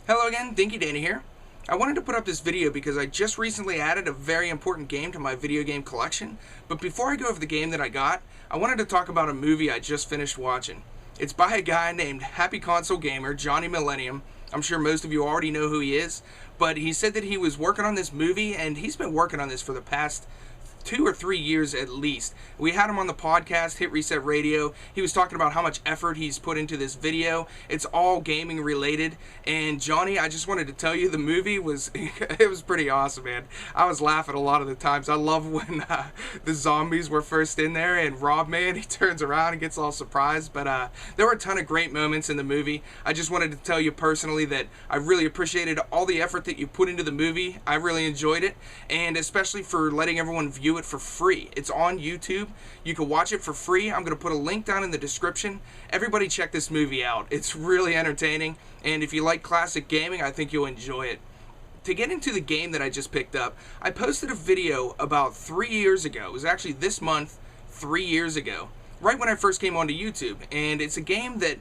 Hello again, Dinky Danny here. I wanted to put up this video because I just recently added a very important game to my video game collection, but before I go over the game that I got, I wanted to talk about a movie I just finished watching. It's by a guy named HappyConsolegamer, Johnny Millennium. I'm sure most of you already know who he is, but he said that he was working on this movie, and he's been working on this for the past 2 or 3 years at least. We had him on the podcast, Hit Reset Radio. He was talking about how much effort he's put into this video. It's all gaming related. And Johnny, I just wanted to tell you the movie was, it was pretty awesome, man. I was laughing a lot of the times. I love when the zombies were first in there and Rob, man, he turns around and gets all surprised. But there were a ton of great moments in the movie. I just wanted to tell you personally that I really appreciated all the effort that you put into the movie. I really enjoyed it, and especially for letting everyone view it for free. It's on YouTube. You can watch it for free. I'm going to put a link down in the description. Everybody check this movie out. It's really entertaining, and if you like classic gaming, I think you'll enjoy it. To get into the game that I just picked up, I posted a video about 3 years ago. It was actually this month, 3 years ago, right when I first came onto YouTube, and it's a game that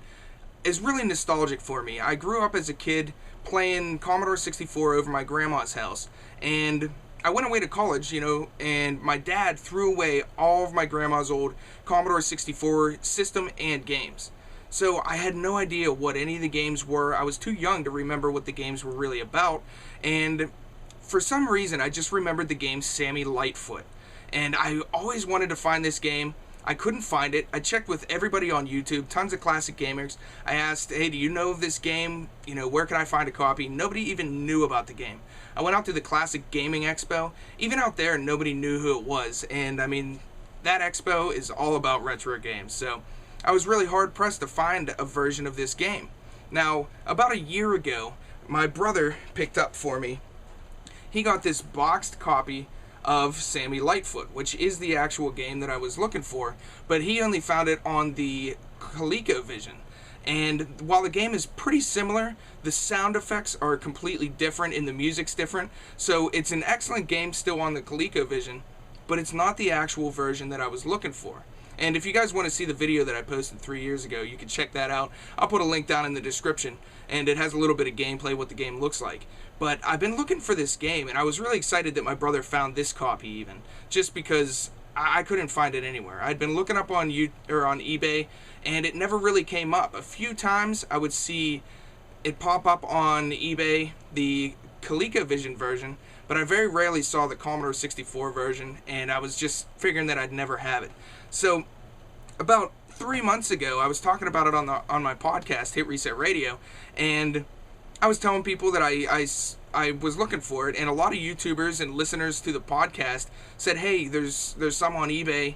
is really nostalgic for me. I grew up as a kid playing Commodore 64 over my grandma's house, and I went away to college, and my dad threw away all of my grandma's old Commodore 64 system and games. So I had no idea what any of the games were. I was too young to remember what the games were really about, and for some reason I just remembered the game Sammy Lightfoot. And I always wanted to find this game. I couldn't find it. I checked with everybody on YouTube, tons of classic gamers. I asked, hey, do you know of this game? Where can I find a copy? Nobody even knew about the game. I went out to the Classic Gaming Expo. Even out there, nobody knew who it was. And I mean, that expo is all about retro games. So I was really hard pressed to find a version of this game. Now, about a year ago, my brother picked up for me. He got this boxed copy of Sammy Lightfoot, which is the actual game that I was looking for, but he only found it on the ColecoVision. And while the game is pretty similar, the sound effects are completely different and the music's different, so it's an excellent game still on the ColecoVision, but it's not the actual version that I was looking for. And if you guys want to see the video that I posted 3 years ago, you can check that out. I'll put a link down in the description, and it has a little bit of gameplay, what the game looks like. But I've been looking for this game, and I was really excited that my brother found this copy even, just because I couldn't find it anywhere. I'd been looking up on eBay, and it never really came up. A few times I would see it pop up on eBay, the ColecoVision version, but I very rarely saw the Commodore 64 version, and I was just figuring that I'd never have it. So about 3 months ago, I was talking about it on my podcast, Hit Reset Radio, and I was telling people that I was looking for it, and a lot of YouTubers and listeners to the podcast said, hey, there's some on eBay.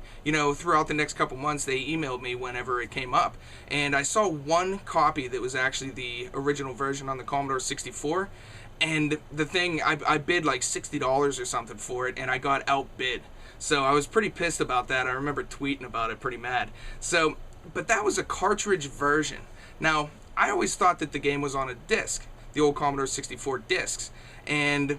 Throughout the next couple months, they emailed me whenever it came up, and I saw one copy that was actually the original version on the Commodore 64, and the thing, I bid like $60 or something for it, and I got outbid. So I was pretty pissed about that. I remember tweeting about it, pretty mad. So, but that was a cartridge version. Now, I always thought that the game was on a disc, the old Commodore 64 discs, and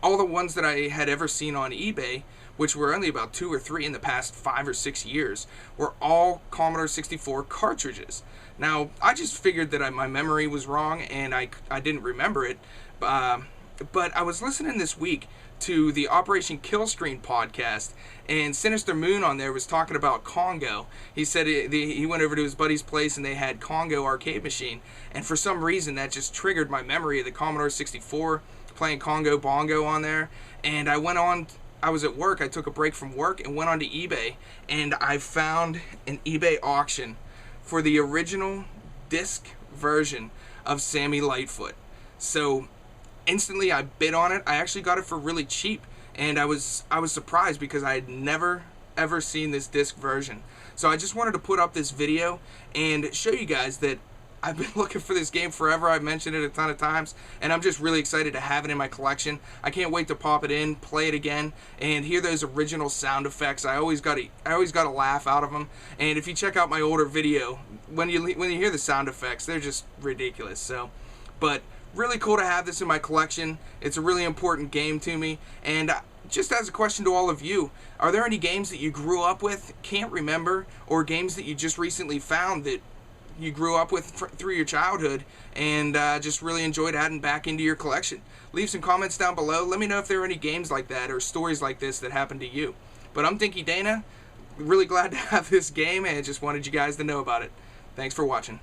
all the ones that I had ever seen on eBay, which were only about 2 or 3 in the past 5 or 6 years, were all Commodore 64 cartridges. Now, I just figured that my memory was wrong and I didn't remember it, but I was listening this week to the Operation Killscreen podcast, and Sinister Moon on there was talking about Congo. He said he went over to his buddy's place and they had Congo arcade machine, and for some reason that just triggered my memory of the Commodore 64, playing Congo Bongo on there. And I was at work, I took a break from work and went onto eBay, and I found an eBay auction for the original disc version of Sammy Lightfoot. So instantly I bid on it. I actually got it for really cheap, and I was surprised because I had never ever seen this disc version. So I just wanted to put up this video and show you guys that I've been looking for this game forever. I've mentioned it a ton of times, and I'm just really excited to have it in my collection. I can't wait to pop it in, play it again, and hear those original sound effects. I always got a laugh out of them. And if you check out my older video, when you hear the sound effects, they're just ridiculous. So, but really cool to have this in my collection. It's a really important game to me. And just as a question to all of you, are there any games that you grew up with, can't remember, or games that you just recently found that you grew up with through your childhood and just really enjoyed adding back into your collection. Leave some comments down below. Let me know if there are any games like that or stories like this that happened to you. But I'm Dinky Dana. Really glad to have this game and just wanted you guys to know about it. Thanks for watching.